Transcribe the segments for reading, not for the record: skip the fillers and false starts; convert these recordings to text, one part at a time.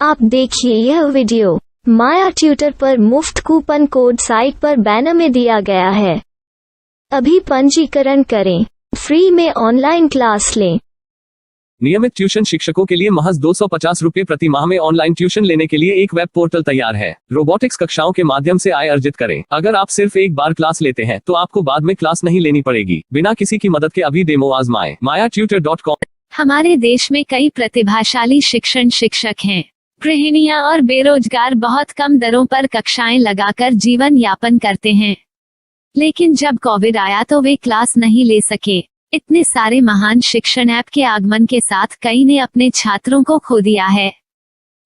आप देखिए यह वीडियो माया ट्यूटर पर मुफ्त कूपन कोड साइट पर बैनर में दिया गया है। अभी पंजीकरण करें, फ्री में ऑनलाइन क्लास लें। नियमित ट्यूशन शिक्षकों के लिए महज 250 रुपये प्रति माह में ऑनलाइन ट्यूशन लेने के लिए एक वेब पोर्टल तैयार है। रोबोटिक्स कक्षाओं के माध्यम से आय अर्जित करें। अगर आप सिर्फ एक बार क्लास लेते हैं तो आपको बाद में क्लास नहीं लेनी पड़ेगी। बिना किसी की मदद के अभी डेमो आजमाएं। mayaTutor.com। हमारे देश में कई प्रतिभाशाली शिक्षक हैं। गृहिणियां और बेरोजगार बहुत कम दरों पर कक्षाएं लगाकर जीवन यापन करते हैं, लेकिन जब कोविड आया तो वे क्लास नहीं ले सके। इतने सारे महान शिक्षण ऐप के आगमन के साथ कई ने अपने छात्रों को खो दिया है।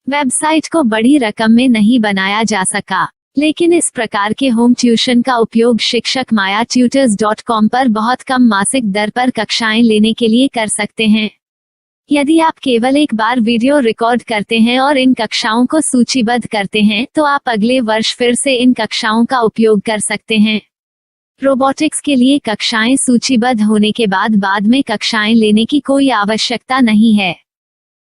वेबसाइट को बड़ी रकम में नहीं बनाया जा सका, लेकिन इस प्रकार के होम ट्यूशन का उपयोग शिक्षक mayaTutors.com पर बहुत कम मासिक दर पर कक्षाएं लेने के लिए कर सकते हैं। यदि आप केवल एक बार वीडियो रिकॉर्ड करते हैं और इन कक्षाओं को सूचीबद्ध करते हैं तो आप अगले वर्ष फिर से इन कक्षाओं का उपयोग कर सकते हैं। रोबोटिक्स के लिए कक्षाएं सूचीबद्ध होने के बाद में कक्षाएं लेने की कोई आवश्यकता नहीं है।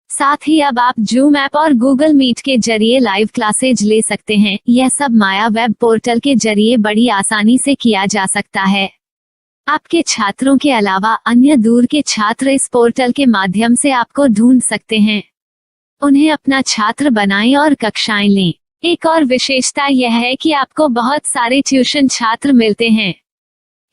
साथ ही अब आप जूम ऐप और गूगल मीट के जरिए लाइव क्लासेज ले सकते हैं। यह सब माया वेब पोर्टल के जरिए बड़ी आसानी से किया जा सकता है। आपके छात्रों के अलावा अन्य दूर के छात्र इस पोर्टल के माध्यम से आपको ढूंढ सकते हैं। उन्हें अपना छात्र बनाएं और कक्षाएं लें। एक और विशेषता यह है कि आपको बहुत सारे ट्यूशन छात्र मिलते हैं।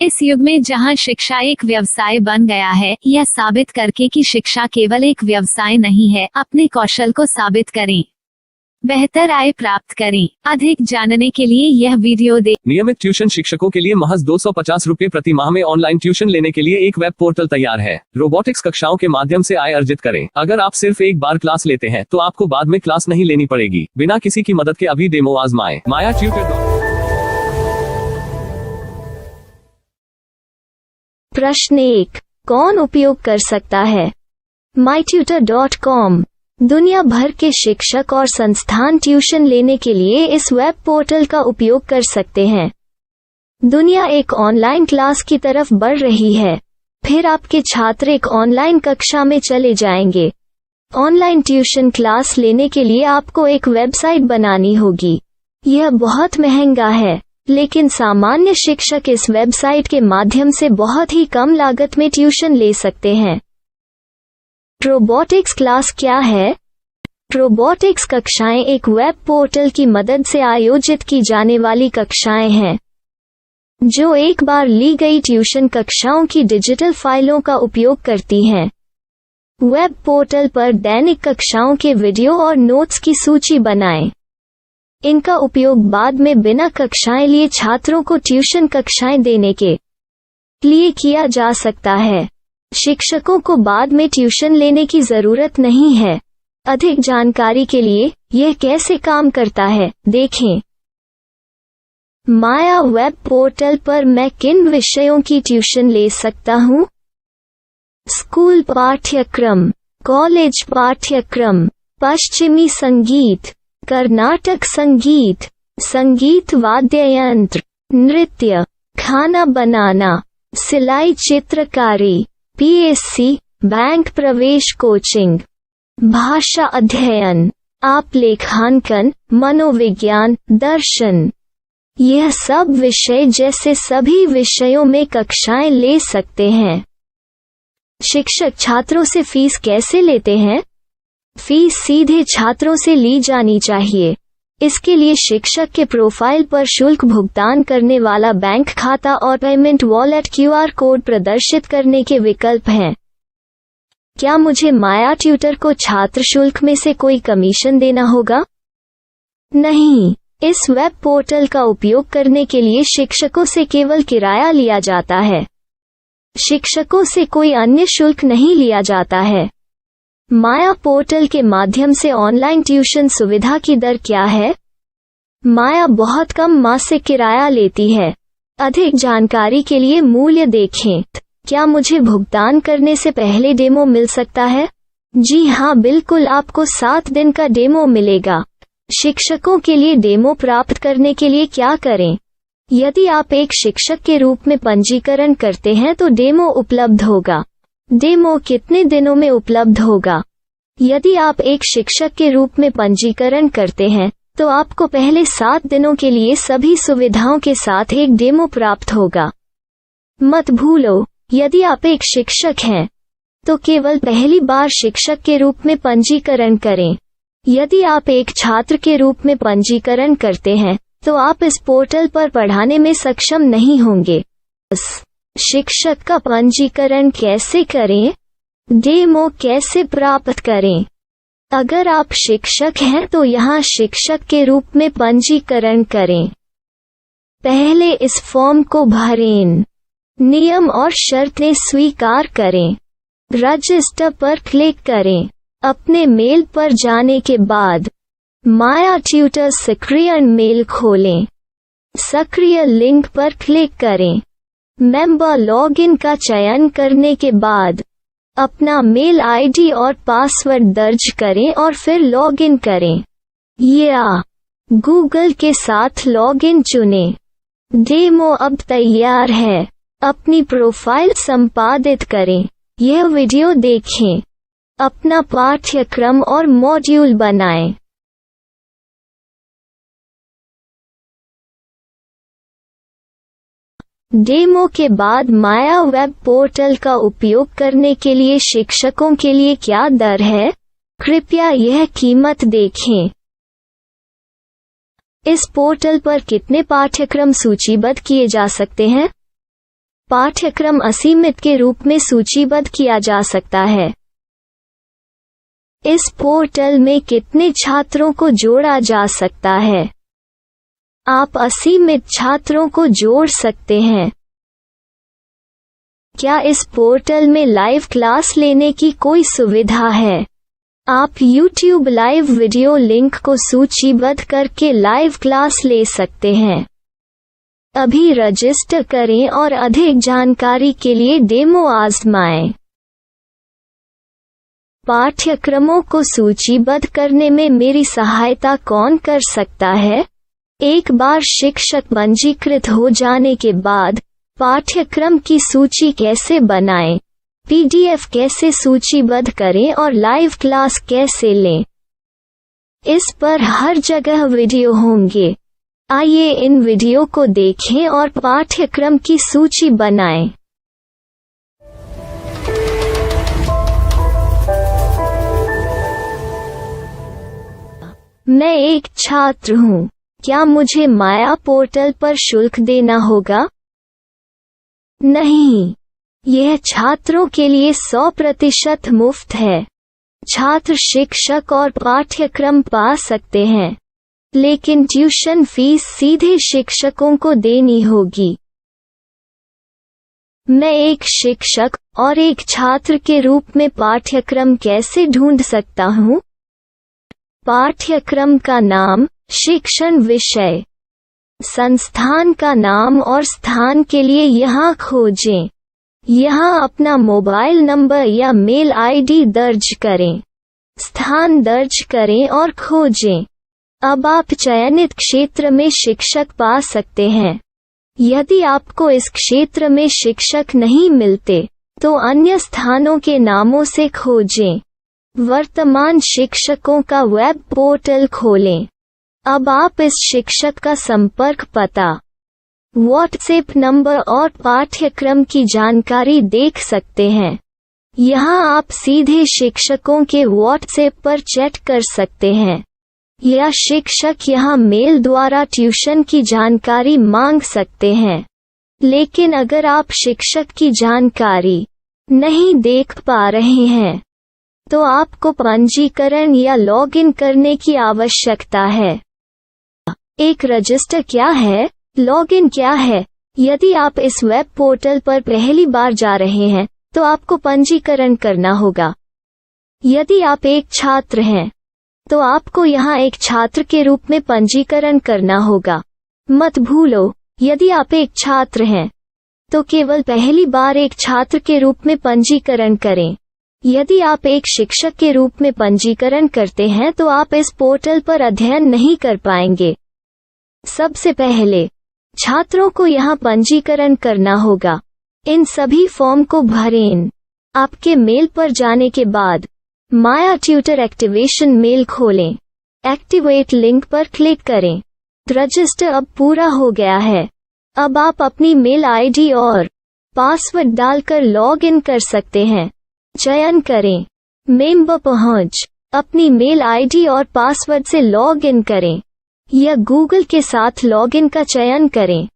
इस युग में जहां शिक्षा एक व्यवसाय बन गया है, यह साबित करके कि शिक्षा केवल एक व्यवसाय नहीं है, अपने कौशल को साबित करें, बेहतर आय प्राप्त करें। अधिक जानने के लिए यह वीडियो देखें। नियमित ट्यूशन शिक्षकों के लिए महज 250 रुपये प्रति माह में ऑनलाइन ट्यूशन लेने के लिए एक वेब पोर्टल तैयार है। रोबोटिक्स कक्षाओं के माध्यम से आय अर्जित करें। अगर आप सिर्फ एक बार क्लास लेते हैं तो आपको बाद में क्लास नहीं लेनी पड़ेगी। बिना किसी की मदद के अभी डेमो आजमाएं। mayaTutor। प्रश्न 1, कौन उपयोग कर सकता है? myTutor.com। दुनिया भर के शिक्षक और संस्थान ट्यूशन लेने के लिए इस वेब पोर्टल का उपयोग कर सकते हैं। दुनिया एक ऑनलाइन क्लास की तरफ बढ़ रही है। फिर आपके छात्र एक ऑनलाइन कक्षा में चले जाएंगे। ऑनलाइन ट्यूशन क्लास लेने के लिए आपको एक वेबसाइट बनानी होगी। यह बहुत महंगा है, लेकिन सामान्य शिक्षक इस वेबसाइट के माध्यम से बहुत ही कम लागत में ट्यूशन ले सकते हैं। रोबोटिक्स क्लास क्या है? रोबोटिक्स कक्षाएं एक वेब पोर्टल की मदद से आयोजित की जाने वाली कक्षाएं हैं, जो एक बार ली गई ट्यूशन कक्षाओं की डिजिटल फाइलों का उपयोग करती हैं। वेब पोर्टल पर दैनिक कक्षाओं के वीडियो और नोट्स की सूची बनाएं। इनका उपयोग बाद में बिना कक्षाएं लिए छात्रों को ट्यूशन कक्षाएं देने के लिए किया जा सकता है। शिक्षकों को बाद में ट्यूशन लेने की जरूरत नहीं है। अधिक जानकारी के लिए यह कैसे काम करता है, देखें। माया वेब पोर्टल पर मैं किन विषयों की ट्यूशन ले सकता हूँ? स्कूल पाठ्यक्रम, कॉलेज पाठ्यक्रम, पश्चिमी संगीत, कर्नाटक संगीत, संगीत वाद्य यंत्र, नृत्य, खाना बनाना, सिलाई चित्रकारी, PSC, बैंक प्रवेश कोचिंग, भाषा अध्ययन, आप लेखांकन, मनोविज्ञान, दर्शन। यह सब विषय जैसे सभी विषयों में कक्षाएं ले सकते हैं। शिक्षक छात्रों से फीस कैसे लेते हैं? फीस सीधे छात्रों से ली जानी चाहिए। इसके लिए शिक्षक के प्रोफाइल पर शुल्क भुगतान करने वाला बैंक खाता और पेमेंट वॉलेट QR कोड प्रदर्शित करने के विकल्प हैं। क्या मुझे माया ट्यूटर को छात्र शुल्क में से कोई कमीशन देना होगा? नहीं, इस वेब पोर्टल का उपयोग करने के लिए शिक्षकों से केवल किराया लिया जाता है। शिक्षकों से कोई अन्य शुल्क नहीं लिया जाता है। माया पोर्टल के माध्यम से ऑनलाइन ट्यूशन सुविधा की दर क्या है? माया बहुत कम मासिक किराया लेती है। अधिक जानकारी के लिए मूल्य देखें। क्या मुझे भुगतान करने से पहले डेमो मिल सकता है? जी हाँ, बिल्कुल, आपको 7 दिन का डेमो मिलेगा। शिक्षकों के लिए डेमो प्राप्त करने के लिए क्या करें? यदि आप एक शिक्षक के रूप में पंजीकरण करते हैं तो डेमो उपलब्ध होगा। डेमो कितने दिनों में उपलब्ध होगा? यदि आप एक शिक्षक के रूप में पंजीकरण करते हैं तो आपको पहले 7 दिनों के लिए सभी सुविधाओं के साथ एक डेमो प्राप्त होगा। मत भूलो, यदि आप एक शिक्षक हैं तो केवल पहली बार शिक्षक के रूप में पंजीकरण करें। यदि आप एक छात्र के रूप में पंजीकरण करते हैं तो आप इस पोर्टल पर पढ़ाने में सक्षम नहीं होंगे। शिक्षक का पंजीकरण कैसे करें? डेमो कैसे प्राप्त करें? अगर आप शिक्षक हैं तो यहाँ शिक्षक के रूप में पंजीकरण करें। पहले इस फॉर्म को भरें। नियम और शर्तें स्वीकार करें। रजिस्टर पर क्लिक करें। अपने मेल पर जाने के बाद माया ट्यूटर सक्रिय मेल खोलें। सक्रिय लिंक पर क्लिक करें। मेंबर लॉगिन का चयन करने के बाद अपना मेल आईडी और पासवर्ड दर्ज करें और फिर लॉगिन करें या गूगल के साथ लॉगिन चुनें। डेमो अब तैयार है। अपनी प्रोफाइल संपादित करें। यह वीडियो देखें। अपना पाठ्यक्रम और मॉड्यूल बनाएं। डेमो के बाद माया वेब पोर्टल का उपयोग करने के लिए शिक्षकों के लिए क्या दर है? कृपया यह कीमत देखें। इस पोर्टल पर कितने पाठ्यक्रम सूचीबद्ध किए जा सकते हैं? पाठ्यक्रम असीमित के रूप में सूचीबद्ध किया जा सकता है। इस पोर्टल में कितने छात्रों को जोड़ा जा सकता है? आप असीमित छात्रों को जोड़ सकते हैं। क्या इस पोर्टल में लाइव क्लास लेने की कोई सुविधा है? आप YouTube लाइव वीडियो लिंक को सूचीबद्ध करके लाइव क्लास ले सकते हैं। अभी रजिस्टर करें और अधिक जानकारी के लिए डेमो आजमाएं। पाठ्यक्रमों को सूचीबद्ध करने में मेरी सहायता कौन कर सकता है? एक बार शिक्षक पंजीकृत हो जाने के बाद पाठ्यक्रम की सूची कैसे बनाएं, PDF कैसे सूचीबद्ध करें और लाइव क्लास कैसे लें, इस पर हर जगह वीडियो होंगे। आइए इन वीडियो को देखें और पाठ्यक्रम की सूची बनाएं। मैं एक छात्र हूँ। क्या मुझे माया पोर्टल पर शुल्क देना होगा? नहीं, यह छात्रों के लिए 100% मुफ्त है। छात्र शिक्षक और पाठ्यक्रम पा सकते हैं, लेकिन ट्यूशन फीस सीधे शिक्षकों को देनी होगी। मैं एक शिक्षक और एक छात्र के रूप में पाठ्यक्रम कैसे ढूंढ सकता हूँ? पाठ्यक्रम का नाम, शिक्षण विषय, संस्थान का नाम और स्थान के लिए यहाँ खोजें। यहाँ अपना मोबाइल नंबर या मेल आईडी दर्ज करें। स्थान दर्ज करें और खोजें। अब आप चयनित क्षेत्र में शिक्षक पा सकते हैं। यदि आपको इस क्षेत्र में शिक्षक नहीं मिलते तो अन्य स्थानों के नामों से खोजें। वर्तमान शिक्षकों का वेब पोर्टल खोलें। अब आप इस शिक्षक का संपर्क पता, व्हाट्सएप नंबर और पाठ्यक्रम की जानकारी देख सकते हैं। यहाँ आप सीधे शिक्षकों के व्हाट्सएप पर चैट कर सकते हैं या शिक्षक यहाँ मेल द्वारा ट्यूशन की जानकारी मांग सकते हैं। लेकिन अगर आप शिक्षक की जानकारी नहीं देख पा रहे हैं तो आपको पंजीकरण या लॉगिन करने की आवश्यकता है। एक रजिस्टर क्या है? लॉगिन क्या है? यदि आप इस वेब पोर्टल पर पहली बार जा रहे हैं तो आपको पंजीकरण करना होगा। यदि आप एक छात्र हैं तो आपको यहाँ एक छात्र के रूप में पंजीकरण करना होगा। मत भूलो, यदि आप एक छात्र हैं तो केवल पहली बार एक छात्र के रूप में पंजीकरण करें। यदि आप एक शिक्षक के रूप में पंजीकरण करते हैं तो आप इस पोर्टल पर अध्ययन नहीं कर पाएंगे। सबसे पहले छात्रों को यहाँ पंजीकरण करना होगा। इन सभी फॉर्म को भरें। आपके मेल पर जाने के बाद माया ट्यूटर एक्टिवेशन मेल खोलें। एक्टिवेट लिंक पर क्लिक करें। रजिस्टर अब पूरा हो गया है। अब आप अपनी मेल आईडी और पासवर्ड डालकर लॉग इन कर सकते हैं। चयन करें मेंबर पहुंच। अपनी मेल आईडी और पासवर्ड से लॉग इन करें या गूगल के साथ लॉगिन का चयन करें।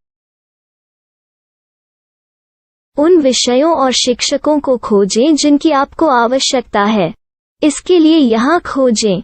उन विषयों और शिक्षकों को खोजें जिनकी आपको आवश्यकता है। इसके लिए यहाँ खोजें।